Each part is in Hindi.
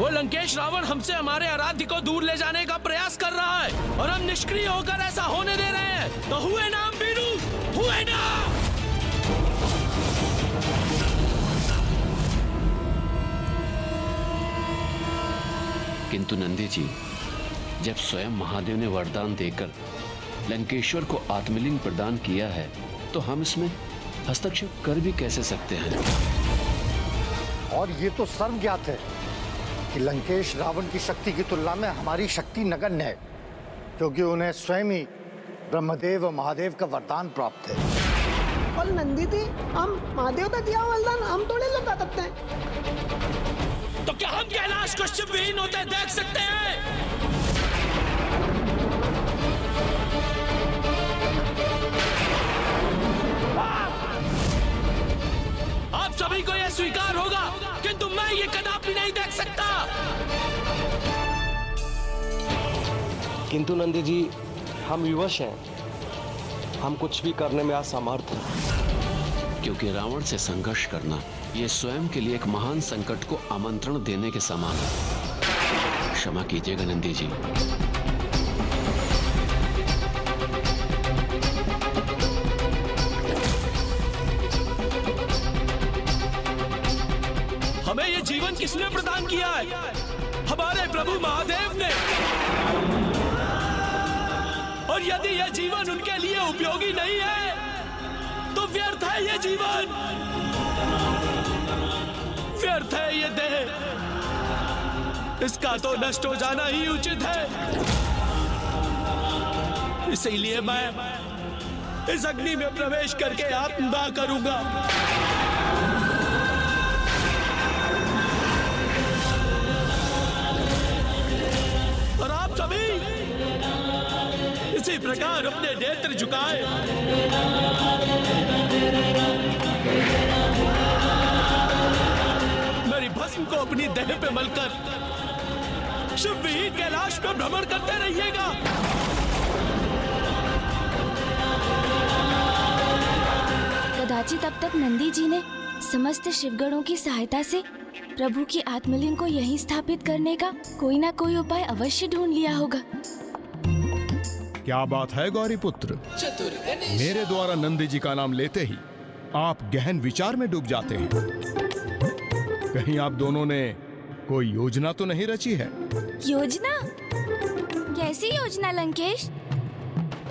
वो लंकेश रावण हमसे हमारे आराध्य को दूर ले जाने का प्रयास कर रहा है और हम निष्क्रिय होकर ऐसा होने दे रहे हैं। तो हुए ना हम वीरू, हुए ना। किंतु नंदी जी, जब स्वयं महादेव ने वरदान देकर लंकेश्वर को आत्मलिंग प्रदान किया है तो हम इसमें हस्तक्षेप कर भी कैसे सकते हैं? और ये तो सर्व ज्ञात है कि लंकेश रावण की शक्ति की तुलना में हमारी शक्ति नगण्य है, क्योंकि उन्हें स्वयं ही ब्रह्मदेव और महादेव का वरदान प्राप्त है। और नंदी थी, हम महादेव का दिया वरदान हम थोड़े लगा सकते हैं। तो क्या हम कैलाश को शिवविहीन होते देख सकते हैं? आप सभी को यह स्वीकार होगा, किंतु मैं ये कदापि नहीं देख सकता। किंतु नंदी जी, हम विवश हैं, हम कुछ भी करने में असमर्थ हैं। क्योंकि रावण से संघर्ष करना ये स्वयं के लिए एक महान संकट को आमंत्रण देने के समान है। क्षमा कीजिएगा नंदी जी। हमें ये जीवन किसने प्रदान किया है? हमारे प्रभु महादेव ने। और यदि यह जीवन उनके लिए उपयोगी नहीं है तो व्यर्थ है ये जीवन, व्यर्थ है ये देह। इसका तो नष्ट हो जाना ही उचित है। इसीलिए मैं इस अग्नि में प्रवेश करके आत्मदाह करूंगा। और आप सभी इसी प्रकार अपने नेत्र झुकाए मेरी भस्म को अपनी देह पे मलकर शिवविहीन कैलाश पे भ्रमण करते रहिएगा। कदाचित अब तक नंदी जी ने समस्त शिवगणों की सहायता से प्रभु की आत्मलिंग को यहीं स्थापित करने का कोई ना कोई उपाय अवश्य ढूंढ लिया होगा। क्या बात है गौरी पुत्र, मेरे द्वारा नंदी जी का नाम लेते ही आप गहन विचार में डूब जाते हैं। कहीं आप दोनों ने कोई योजना तो नहीं रची है? योजना? कैसी योजना लंकेश?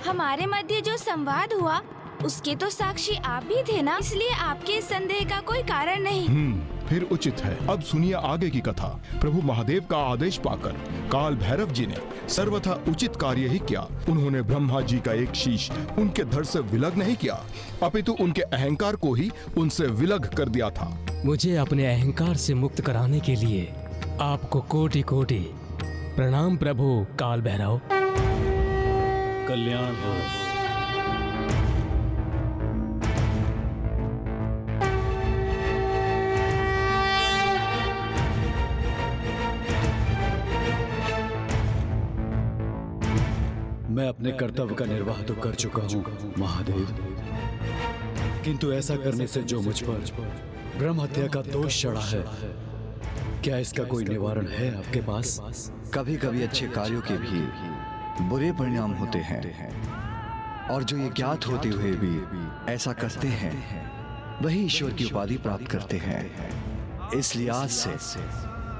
हमारे मध्य जो संवाद हुआ उसके तो साक्षी आप भी थे ना, इसलिए आपके इस संदेह का कोई कारण नहीं। फिर उचित है। अब सुनिए आगे की कथा। प्रभु महादेव का आदेश पाकर काल भैरव जी ने सर्वथा उचित कार्य ही किया। उन्होंने ब्रह्मा जी का एक शीश उनके धड़ से विलग नहीं किया, अपितु उनके अहंकार को ही उनसे विलग कर दिया था। मुझे अपने अहंकार से मुक्त कराने के लिए आपको कोटि कोटि प्रणाम प्रभु काल भैरव। कल्याण हो। मैं अपने कर्तव्य का निर्वाह तो कर चुका हूँ महादेव, किंतु ऐसा करने से जो मुझ पर ब्रह्म हत्या का दोष चढ़ा है, क्या इसका कोई निवारण है आपके पास? कभी कभी अच्छे कार्यों के भी बुरे परिणाम होते हैं, और जो ये ज्ञात होते हुए भी ऐसा करते हैं वही ईश्वर की उपाधि प्राप्त करते हैं। इसलिए आज से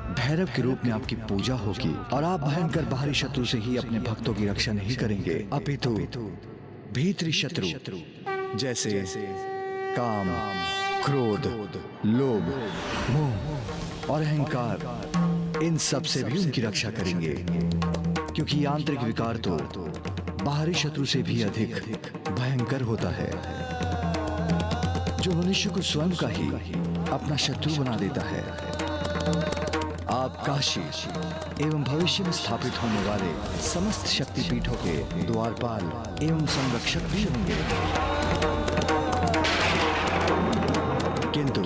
भैरव के रूप में आपकी पूजा होगी और आप भयंकर बाहरी शत्रु से ही अपने भक्तों की रक्षा नहीं करेंगे, अपितु भीतरी शत्रु जैसे काम, क्रोध, लोभ, मोह और अहंकार, इन सब से भी उनकी रक्षा करेंगे, क्योंकि आंतरिक विकार तो बाहरी शत्रु से भी अधिक भयंकर होता है, जो मनुष्य को स्वयं का ही अपना शत्रु बना देता है। आप काशी एवं भविष्य में स्थापित होने वाले समस्त शक्तिपीठों के द्वारपाल एवं संरक्षक भी होंगे, किंतु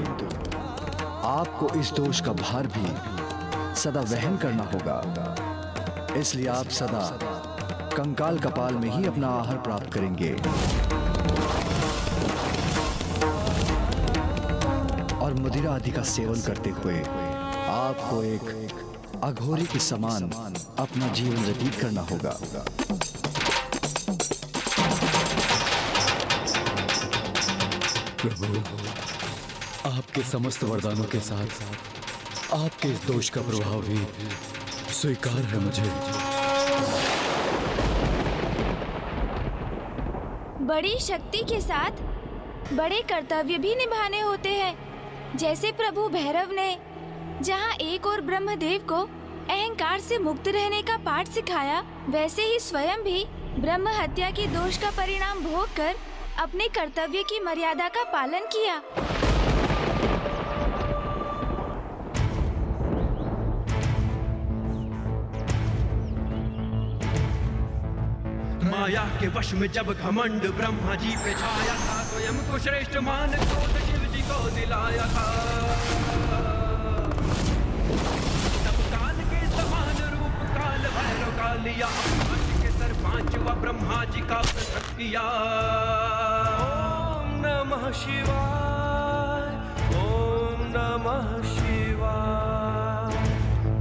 आपको इस दोष का भार भी सदा वहन करना होगा। इसलिए आप सदा कंकाल कपाल में ही अपना आहार प्राप्त करेंगे और मदिरा आदि का सेवन करते हुए आपको एक अघोरी के समान अपना जीवन व्यतीत करना होगा। प्रभु, आपके समस्त वरदानों के साथ आपके इस दोष का प्रभाव भी स्वीकार है मुझे। बड़ी शक्ति के साथ बड़े कर्तव्य भी निभाने होते हैं। जैसे प्रभु भैरव ने जहाँ एक और ब्रह्मदेव को अहंकार से मुक्त रहने का पाठ सिखाया, वैसे ही स्वयं भी ब्रह्म हत्या के दोष का परिणाम भोग कर अपने कर्तव्य की मर्यादा का पालन किया। माया के वश में जब घमंड ब्रह्मा जी पे छाया था, स्वयं को श्रेष्ठ मान क्रोध शिव जी को दिलाया था। तब काल के समान रूप काल भैरव का लिया, के सर पांचवा ब्रह्मा जी का पृथक किया। ओम नमः शिवाय, ओम नमः शिवाय।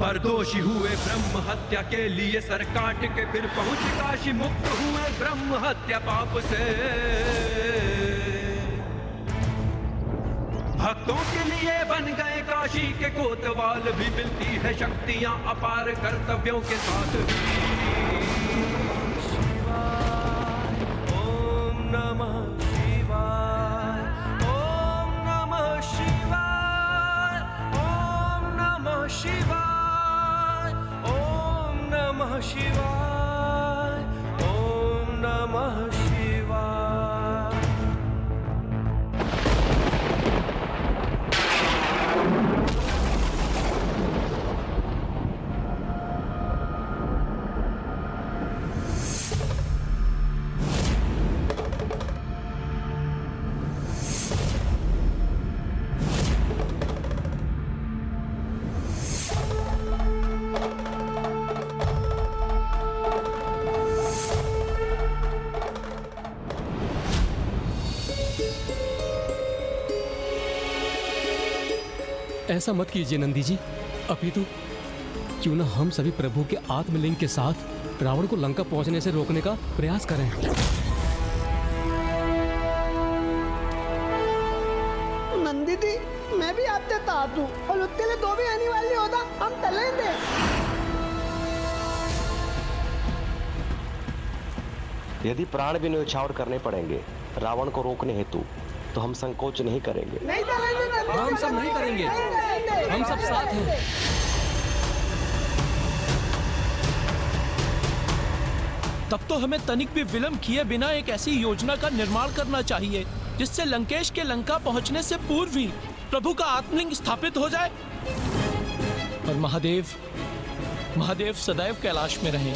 पर दोषी हुए ब्रह्म हत्या के लिए सर काट के फिर पहुंच काशी, मुक्त हुए ब्रह्म हत्या पाप से। भक्तों के लिए बन गए काशी के कोतवाल भी, मिलती है शक्तियां अपार कर्तव्यों के साथ भी। शिवाय, ओम नमः शिवाय, ओम नमः शिवाय, ओम नमः शिवाय, ओम नमः शिवाय, ओम नमः शिवाय। ऐसा मत कीजिए नंदी जी, अपितु क्यों ना हम सभी प्रभु के आत्मलिंग के साथ रावण को लंका पहुंचने से रोकने का प्रयास करें। नंदी दी, मैं भी आपसे तात हूँ और उत्ते ले दो भी आने वाली होता हम तले दे। यदि प्राण भी न्यौछावर करने पड़ेंगे रावण को रोकने हेतु, तो हम संकोच नहीं करेंगे। नहीं तलेंगे, हम सब नहीं करेंगे, हम सब साथ हैं। तब तो हमें तनिक भी विलंब किए बिना एक ऐसी योजना का निर्माण करना चाहिए जिससे लंकेश के लंका पहुंचने से पूर्व ही प्रभु का आत्मलिंग स्थापित हो जाए और महादेव सदैव कैलाश में रहे।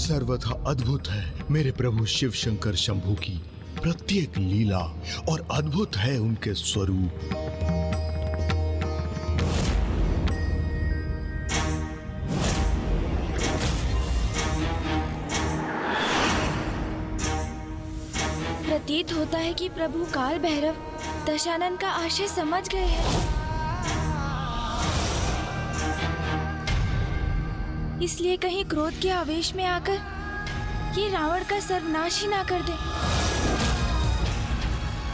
सर्वथा अद्भुत है मेरे प्रभु शिव शंकर शंभू की प्रत्येक लीला और अद्भुत है उनके स्वरूप। प्रतीत होता है कि प्रभु काल भैरव दशानन का आशय समझ गए हैं, इसलिए कहीं क्रोध के आवेश में आकर ये रावण का सर्वनाश ही ना कर दे।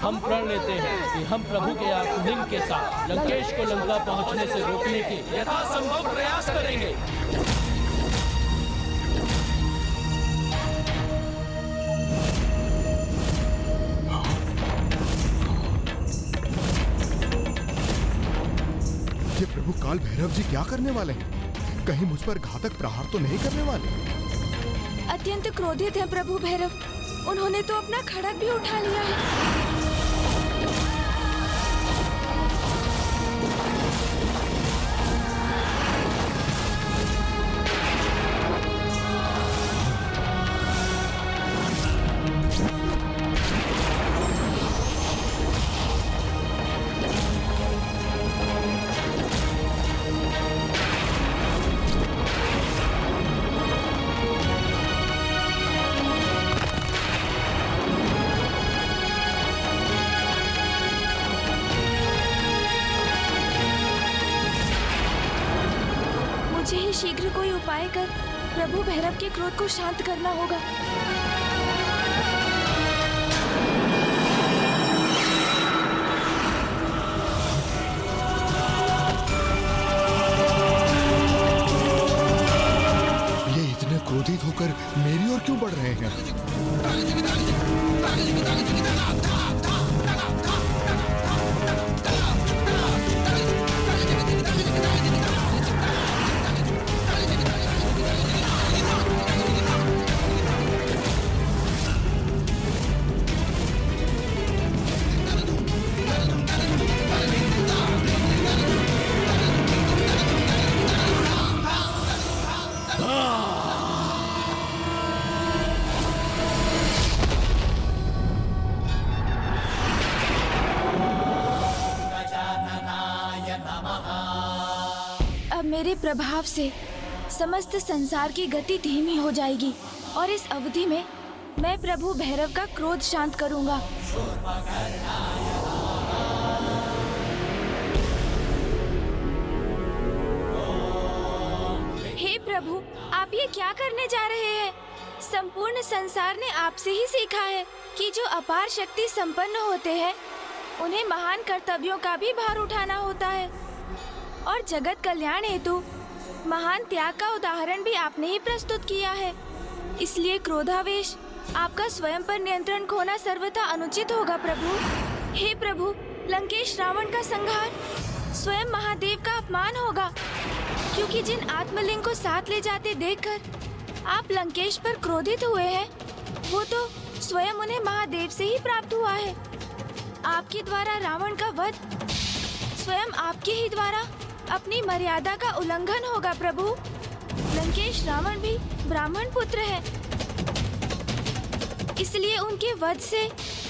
हम प्रण लेते हैं कि हम प्रभु के आत्मलिंग के साथ लंकेश को लंका पहुंचने से रोकने के यथासंभव प्रयास करेंगे। ये प्रभु काल भैरव जी क्या करने वाले हैं? कहीं मुझ पर घातक प्रहार तो नहीं करने वाले? अत्यंत क्रोधित है प्रभु भैरव, उन्होंने तो अपना खड़ग भी उठा लिया है। शीघ्र कोई उपाय कर प्रभु भैरव के क्रोध को शांत करना होगा। ये इतने क्रोधित होकर मेरी ओर क्यों बढ़ रहे हैं? अब मेरे प्रभाव से समस्त संसार की गति धीमी हो जाएगी और इस अवधि में मैं प्रभु भैरव का क्रोध शांत करूंगा। हे प्रभु, आप ये क्या करने जा रहे हैं? संपूर्ण संसार ने आपसे ही सीखा है कि जो अपार शक्ति संपन्न होते हैं उन्हें महान कर्तव्यों का भी भार उठाना होता है और जगत कल्याण हेतु महान त्याग का उदाहरण भी आपने ही प्रस्तुत किया है। इसलिए क्रोधावेश आपका स्वयं पर नियंत्रण खोना सर्वथा अनुचित होगा प्रभु। हे प्रभु, लंकेश रावण का संहार स्वयं महादेव का अपमान होगा, क्योंकि जिन आत्मलिंग को साथ ले जाते देखकर आप लंकेश पर क्रोधित हुए हैं, वो तो स्वयं उन्हें महादेव से ही प्राप्त हुआ है। आपके द्वारा रावण का वध स्वयं आपके ही द्वारा अपनी मर्यादा का उल्लंघन होगा प्रभु। लंकेश रावण भी ब्राह्मण पुत्र है, इसलिए उनके वध से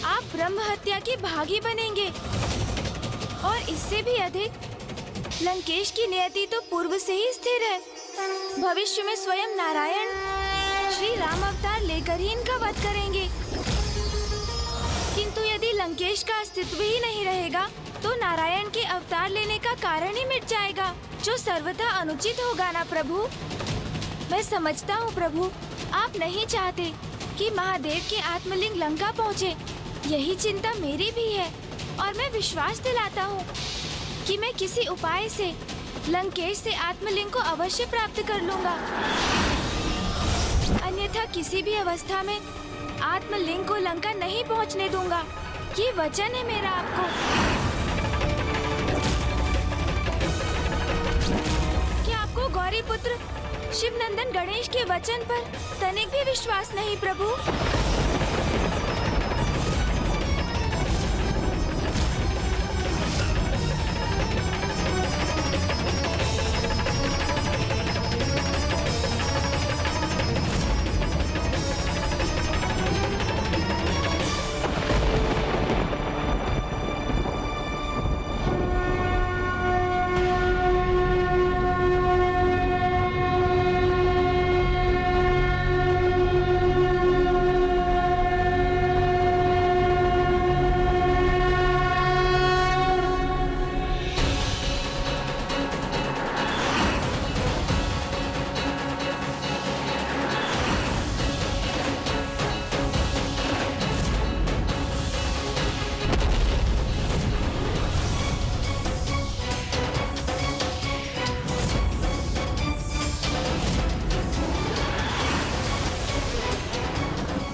आप ब्रह्म हत्या के भागी बनेंगे। और इससे भी अधिक लंकेश की नियति तो पूर्व से ही स्थिर है। भविष्य में स्वयं नारायण श्री राम अवतार लेकर ही इनका वध करेंगे। किंतु यदि लंकेश का अस्तित्व ही नहीं रहेगा तो नारायण के अवतार लेने का कारण ही मिट जाएगा, जो सर्वथा अनुचित होगा ना प्रभु। मैं समझता हूँ प्रभु, आप नहीं चाहते कि महादेव के आत्मलिंग लंका पहुँचे। यही चिंता मेरी भी है और मैं विश्वास दिलाता हूँ कि मैं किसी उपाय से लंकेश से आत्मलिंग को अवश्य प्राप्त कर लूँगा। अन्यथा किसी भी अवस्था में आत्मलिंग को लंका नहीं पहुँचने दूंगा। ये वचन है मेरा आपको। क्या आपको गौरी पुत्र शिवनंदन गणेश के वचन पर तनिक भी विश्वास नहीं प्रभु?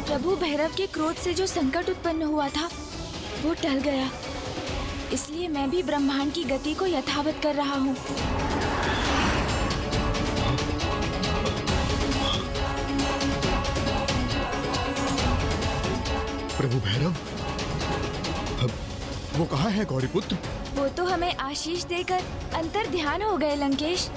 प्रभु भैरव के क्रोध से जो संकट उत्पन्न हुआ था वो टल गया, इसलिए मैं भी ब्रह्मांड की गति को यथावत कर रहा हूँ। प्रभु भैरव, अब वो कहाँ है गौरीपुत्र? वो तो हमें आशीष देकर अंतर ध्यान हो गए लंकेश।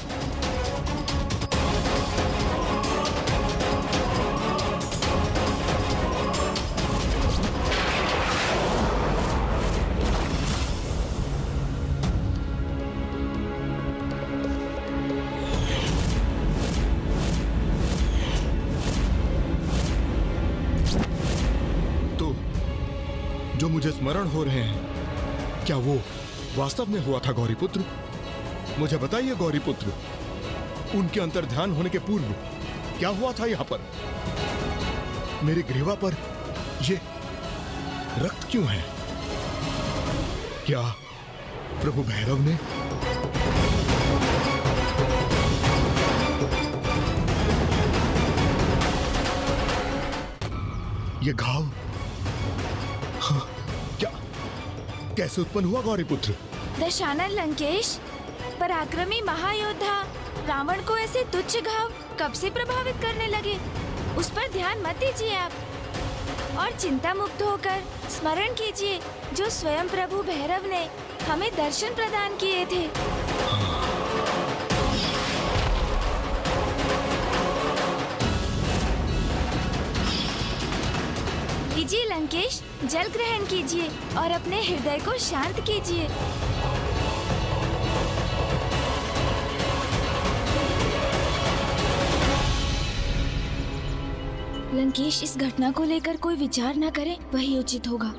जो मुझे स्मरण हो रहे हैं, क्या वो वास्तव में हुआ था गौरीपुत्र? मुझे बताइए गौरीपुत्र, उनके अंतर्ध्यान होने के पूर्व क्या हुआ था यहाँ पर? मेरे ग्रीवा पर ये रक्त क्यों है? क्या प्रभु भैरव ने? ये घाव हाँ, क्या कैसे उत्पन्न हुआ गौरीपुत्र? दशानन लंकेश, पराक्रमी महायोद्धा रावण को ऐसे तुच्छ घाव कब से प्रभावित करने लगे? उस पर ध्यान मत दीजिए आप और चिंता मुक्त होकर स्मरण कीजिए जो स्वयं प्रभु भैरव ने हमें दर्शन प्रदान किए थे। लीजिए लंकेश, जल ग्रहण कीजिए और अपने हृदय को शांत कीजिए। लंकेश, इस घटना को लेकर कोई विचार न करे वही उचित होगा,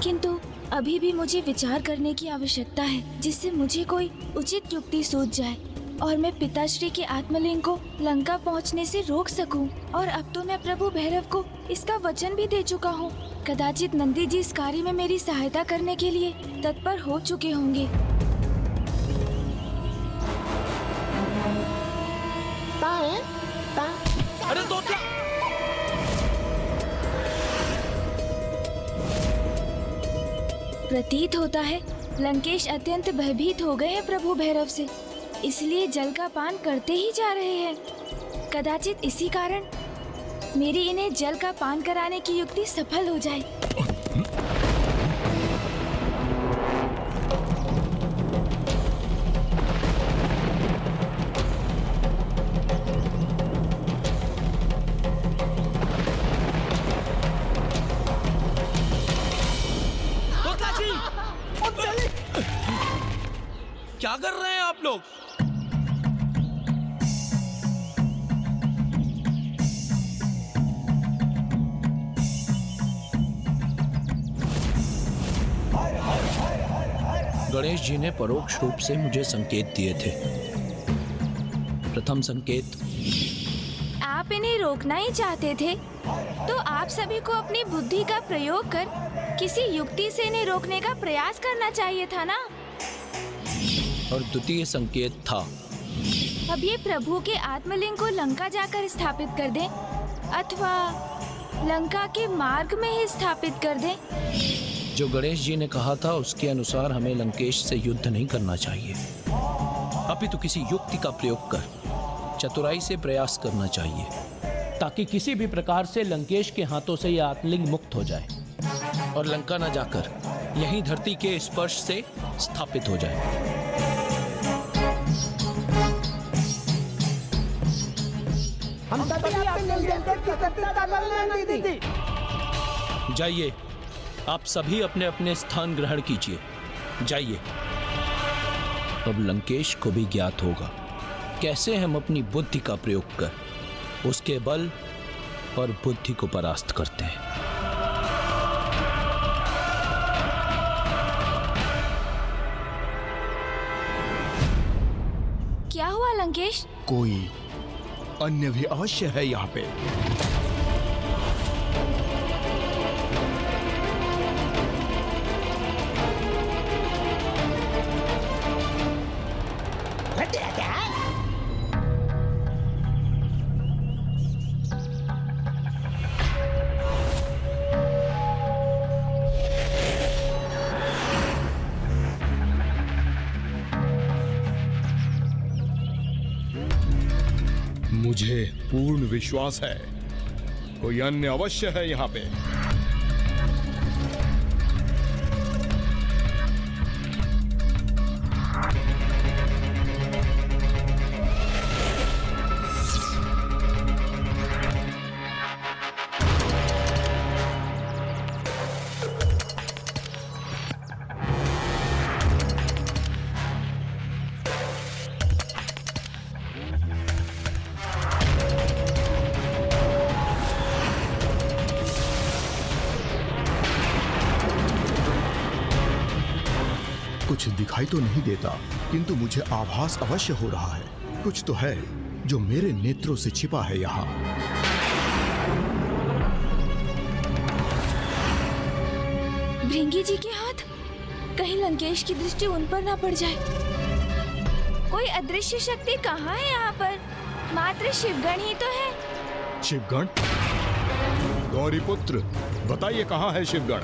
किंतु अभी भी मुझे विचार करने की आवश्यकता है जिससे मुझे कोई उचित युक्ति सूझ जाए और मैं पिताश्री के आत्मलिंग को लंका पहुंचने से रोक सकूं। और अब तो मैं प्रभु भैरव को इसका वचन भी दे चुका हूं। कदाचित नंदी जी इस कार्य में मेरी सहायता करने के लिए तत्पर हो चुके होंगे। अरे तो क्या? प्रतीत होता है लंकेश अत्यंत भयभीत हो गए हैं प्रभु भैरव से, इसलिए जल का पान करते ही जा रहे हैं। कदाचित इसी कारण मेरी इन्हें जल का पान कराने की युक्ति सफल हो जाए। क्या कर रहे हैं आप लोग? गणेश जी ने परोक्ष रूप से मुझे संकेत दिए थे। प्रथम संकेत, आप इन्हें रोकना ही चाहते थे तो आप सभी को अपनी बुद्धि का प्रयोग कर किसी युक्ति से इन्हें रोकने का प्रयास करना चाहिए था ना। और द्वितीय संकेत था, अब ये प्रभु के आत्मलिंग को लंका जाकर स्थापित कर दें अथवा लंका के मार्ग में ही स्थापित कर दें। जो गणेश जी ने कहा था उसके अनुसार हमें लंकेश से युद्ध नहीं करना चाहिए, अपितु किसी युक्ति का प्रयोग कर चतुराई से प्रयास करना चाहिए ताकि किसी भी प्रकार से लंकेश के हाथों से यह आत्मलिंग मुक्त हो जाए और लंका न जाकर यहीं धरती के स्पर्श से स्थापित हो जाए। हम सभी आपके निर्देश की सत्यता करने नहीं दी। जाइए, आप सभी अपने अपने स्थान ग्रहण कीजिए। जाइए। अब लंकेश को भी ज्ञात होगा कैसे हम अपनी बुद्धि का प्रयोग कर उसके बल और बुद्धि को परास्त करते हैं। क्या हुआ लंकेश? कोई अन्य भी अवश्य है यहाँ पे। मुझे पूर्ण विश्वास है कोई अन्य अवश्य है यहाँ पे। कुछ दिखाई तो नहीं देता, किंतु मुझे आभास अवश्य हो रहा है कुछ तो है। जो मेरे नेत्रों से छिपा है यहाँ। भृंगी जी के हाथ, कहीं लंकेश की दृष्टि उन पर ना पड़ जाए। कोई अदृश्य शक्ति कहाँ है यहाँ पर? मात्र शिवगण ही तो है। शिवगण? गौरी पुत्र, बताइए कहाँ है शिवगण?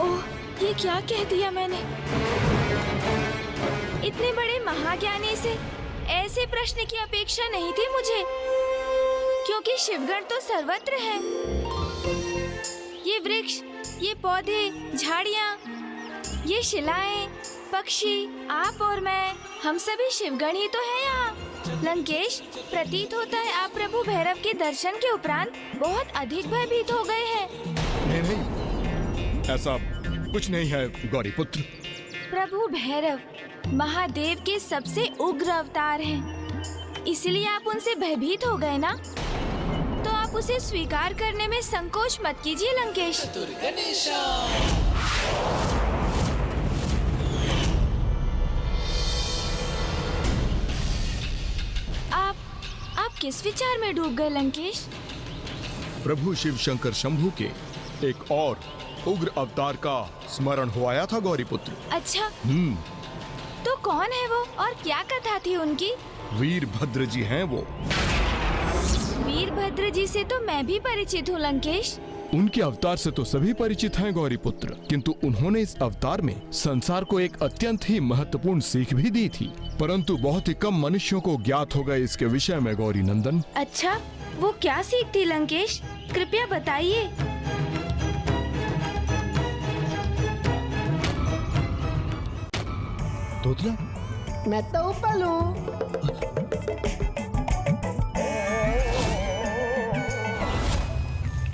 ओह, ये क्या कह दिया मैंने? इतने बड़े महाज्ञानी से ऐसे प्रश्न की अपेक्षा नहीं थी मुझे, क्योंकि शिवगण तो सर्वत्र है। ये वृक्ष, ये पौधे, झाड़ियाँ, ये शिलाएं, पक्षी, आप और मैं, हम सभी शिवगण ही तो हैं यहाँ। लंकेश, प्रतीत होता है आप प्रभु भैरव के दर्शन के उपरांत बहुत अधिक भयभीत हो गए हैं। नहीं, ऐसा कुछ नहीं है गौरी पुत्र। प्रभु भैरव महादेव के सबसे उग्र अवतार हैं, इसलिए आप उनसे भयभीत हो गए ना? तो आप उसे स्वीकार करने में संकोच मत कीजिए लंकेश। आप किस विचार में डूब गए लंकेश? प्रभु शिव शंकर शंभू के एक और उग्र अवतार का स्मरण हो आया था गौरी पुत्र। अच्छा, तो कौन है वो और क्या कथा थी उनकी? वीरभद्र जी हैं वो। वीरभद्र जी से तो मैं भी परिचित हूँ लंकेश। उनके अवतार से तो सभी परिचित हैं गौरी पुत्र, किंतु उन्होंने इस अवतार में संसार को एक अत्यंत ही महत्वपूर्ण सीख भी दी थी, परंतु बहुत ही कम मनुष्यों को ज्ञात हो गए इसके विषय में गौरी नंदन। अच्छा, वो क्या सीख थी लंकेश? कृपया बताइए। तोतला, मैं तो ऊपर हूँ।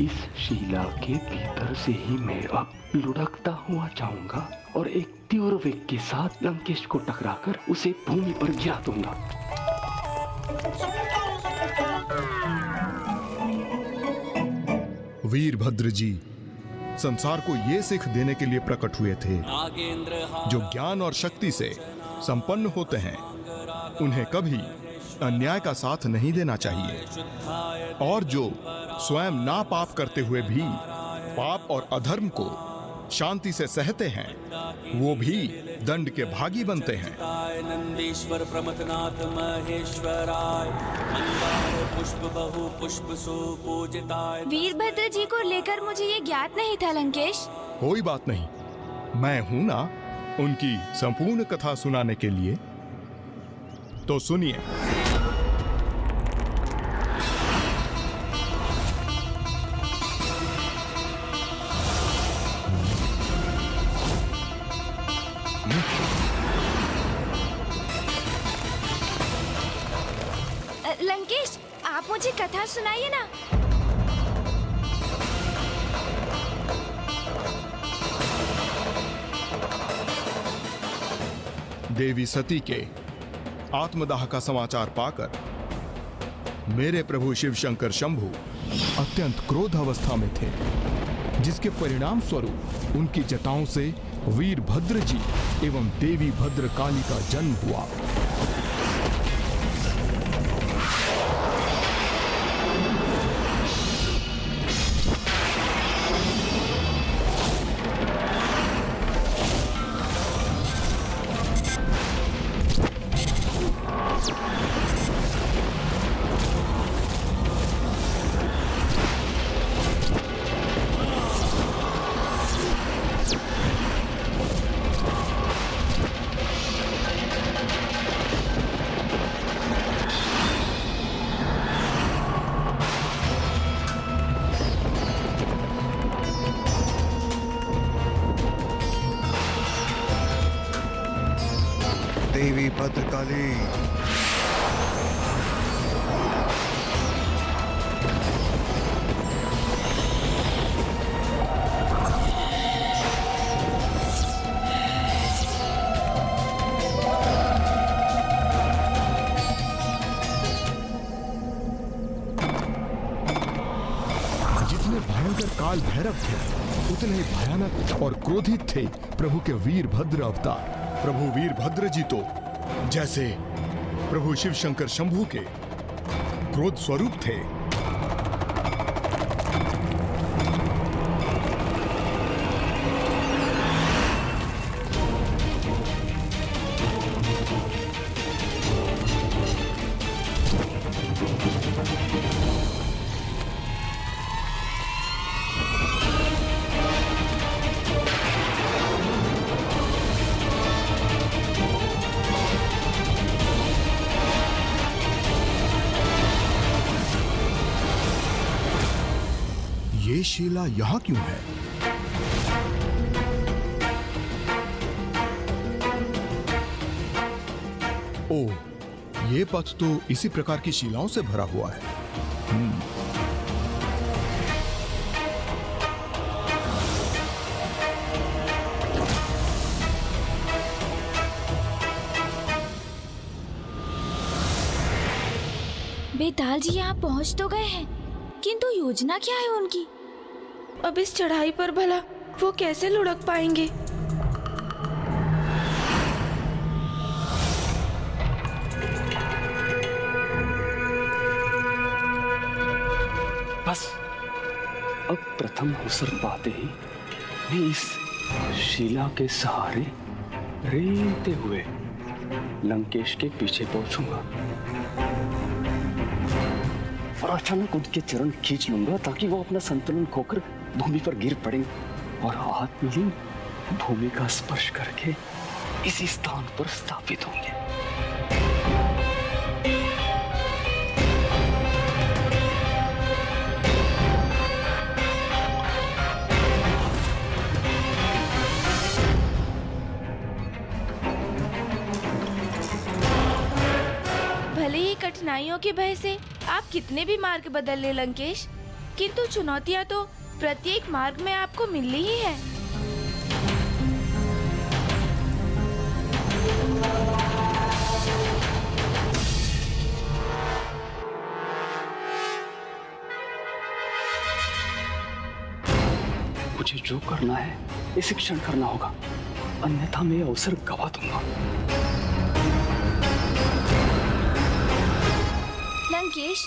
इस शिला के भीतर से ही मैं अब लुढ़कता हुआ जाऊंगा और एक तीव्र वेग के साथ लंकेश को टकराकर उसे भूमि पर गिरा दूंगा। वीरभद्र जी संसार को ये सीख देने के लिए प्रकट हुए थे, जो ज्ञान और शक्ति से संपन्न होते हैं उन्हें कभी अन्याय का साथ नहीं देना चाहिए, और जो स्वयं ना पाप करते हुए भी पाप और अधर्म को शांति से सहते हैं वो भी दंड के भागी बनते हैं। नंदीश्वर प्रमथनाथ महेश्वराय मंदार पुष्प बहु पुष्प सुपूजिताय। वीरभद्र जी को लेकर मुझे ये ज्ञात नहीं था लंकेश। कोई बात नहीं, मैं हूं ना उनकी संपूर्ण कथा सुनाने के लिए। तो सुनिए। लंकेश, आप मुझे कथा सुनाइए ना। देवी सती के आत्मदाह का समाचार पाकर मेरे प्रभु शिव शंकर शंभू अत्यंत क्रोध अवस्था में थे, जिसके परिणाम स्वरूप उनकी जटाओं से वीरभद्र जी एवं देवी भद्र काली का जन्म हुआ। देवी भद्रकाली, जितने भयंकर काल भैरव थे उतने ही भयानक और क्रोधित थे प्रभु के वीरभद्र अवतार। प्रभु वीरभद्र जी तो जैसे प्रभु शिव शंकर शंभू के क्रोध स्वरूप थे। ये शिला यहां क्यों है? ओह, ये पथ तो इसी प्रकार की शिलाओं से भरा हुआ है। बेताल जी यहाँ पहुँच तो गए हैं, किंतु योजना क्या है उनकी? अब इस चढ़ाई पर भला वो कैसे लुढ़क पाएंगे? बस अब प्रथम अवसर पाते ही मैं इस शिला के सहारे रेंगते हुए लंकेश के पीछे पहुंचूंगा और अचानक उनके चरण खींच लूंगा ताकि वो अपना संतुलन खोकर भूमि पर गिर पड़े और आत्मलीन भूमि का स्पर्श करके इसी स्थान पर स्थापित होंगे। भले ही कठिनाइयों के भय से आप कितने भी मार्ग बदल ले लंकेश, किंतु चुनौतियां तो प्रत्येक मार्ग में आपको मिलनी ही है। मुझे जो करना है इसी क्षण करना होगा, अन्यथा मैं अवसर गवा दूंगा। लंकेश,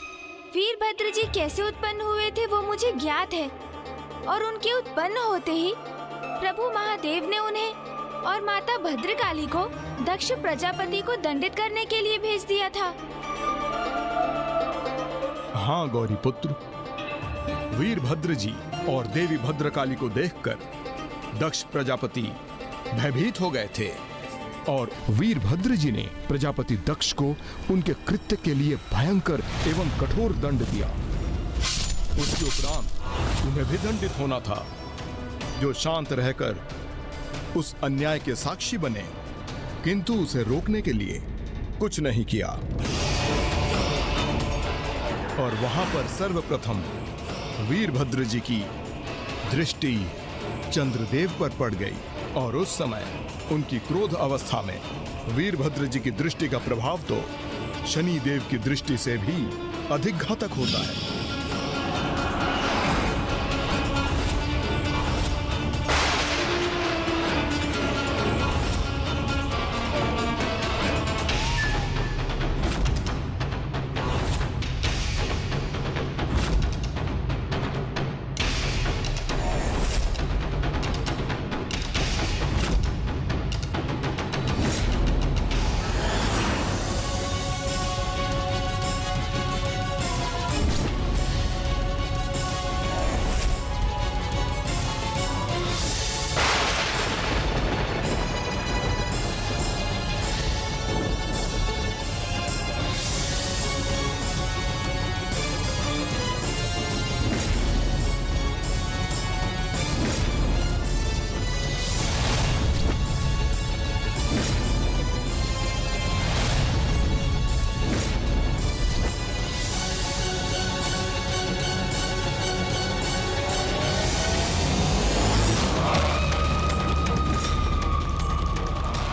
वीरभद्र जी कैसे उत्पन्न हुए थे वो मुझे ज्ञात है, और उनके उत्पन्न होते ही प्रभु महादेव ने उन्हें और माता भद्रकाली को दक्ष प्रजापति को दंडित करने के लिए भेज दिया था। हाँ गौरी पुत्र, वीरभद्र जी और देवी भद्रकाली को देखकर दक्ष प्रजापति भयभीत हो गए थे और वीरभद्र जी ने प्रजापति दक्ष को उनके कृत्य के लिए भयंकर एवं कठोर दंड दिया। उसके उपरांत उन्हें भी दंडित होना था, जो शांत रहकर उस अन्याय के साक्षी बने, किंतु उसे रोकने के लिए कुछ नहीं किया। और वहां पर सर्वप्रथम वीरभद्र जी की दृष्टि चंद्रदेव पर पड़ गई और उस समय उनकी क्रोध अवस्था में वीरभद्र जी की दृष्टि का प्रभाव तो शनि देव की दृष्टि से भी अधिक घातक होता है।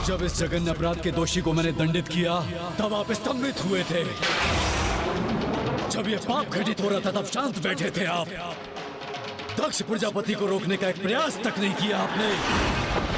जब इस जघन्य अपराध के दोषी को मैंने दंडित किया तब आप स्तंभित हुए थे। जब यह पाप घटित हो रहा था तब शांत बैठे थे आप। दक्ष प्रजापति को रोकने का एक प्रयास तक नहीं किया आपने।